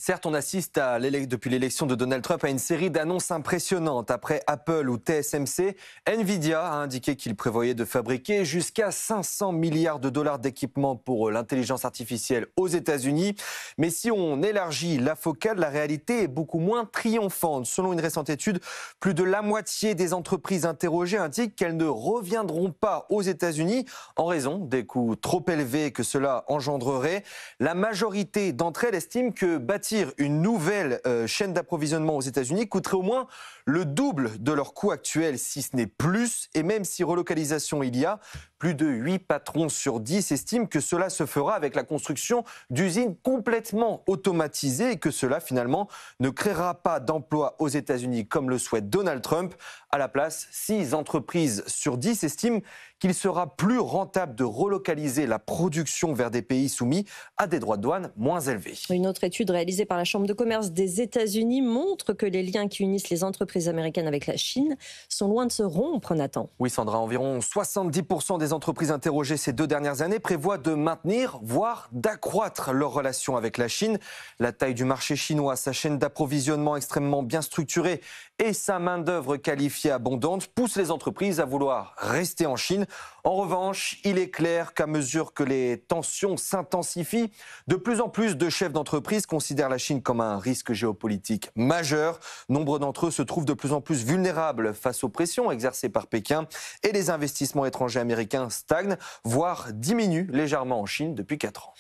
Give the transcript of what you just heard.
Certes, on assiste depuis l'élection de Donald Trump à une série d'annonces impressionnantes. Après Apple ou TSMC, Nvidia a indiqué qu'il prévoyait de fabriquer jusqu'à 500 milliards de dollars d'équipements pour l'intelligence artificielle aux États-Unis. Mais si on élargit la focale, la réalité est beaucoup moins triomphante. Selon une récente étude, plus de la moitié des entreprises interrogées indiquent qu'elles ne reviendront pas aux États-Unis en raison des coûts trop élevés que cela engendrerait. La majorité d'entre elles estiment que bâtir une nouvelle chaîne d'approvisionnement aux États-Unis coûterait au moins le double de leur coût actuel, si ce n'est plus. Et même si relocalisation il y a, plus de 8 patrons sur 10 estiment que cela se fera avec la construction d'usines complètement automatisées et que cela, finalement, ne créera pas d'emplois aux États-Unis comme le souhaite Donald Trump. À la place, 6 entreprises sur 10 estiment qu'il sera plus rentable de relocaliser la production vers des pays soumis à des droits de douane moins élevés. Une autre étude réalisée par la Chambre de commerce des États-Unis montre que les liens qui unissent les entreprises américaines avec la Chine sont loin de se rompre, Nathan. Oui, Sandra, environ 70% des entreprises interrogées ces 2 dernières années prévoient de maintenir, voire d'accroître leurs relations avec la Chine. La taille du marché chinois, sa chaîne d'approvisionnement extrêmement bien structurée et sa main-d'œuvre qualifiée abondante poussent les entreprises à vouloir rester en Chine. En revanche, il est clair qu'à mesure que les tensions s'intensifient, de plus en plus de chefs d'entreprise considèrent la Chine comme un risque géopolitique majeur. Nombre d'entre eux se trouvent de plus en plus vulnérables face aux pressions exercées par Pékin et les investissements étrangers américains stagnent, voire diminuent légèrement en Chine depuis 4 ans.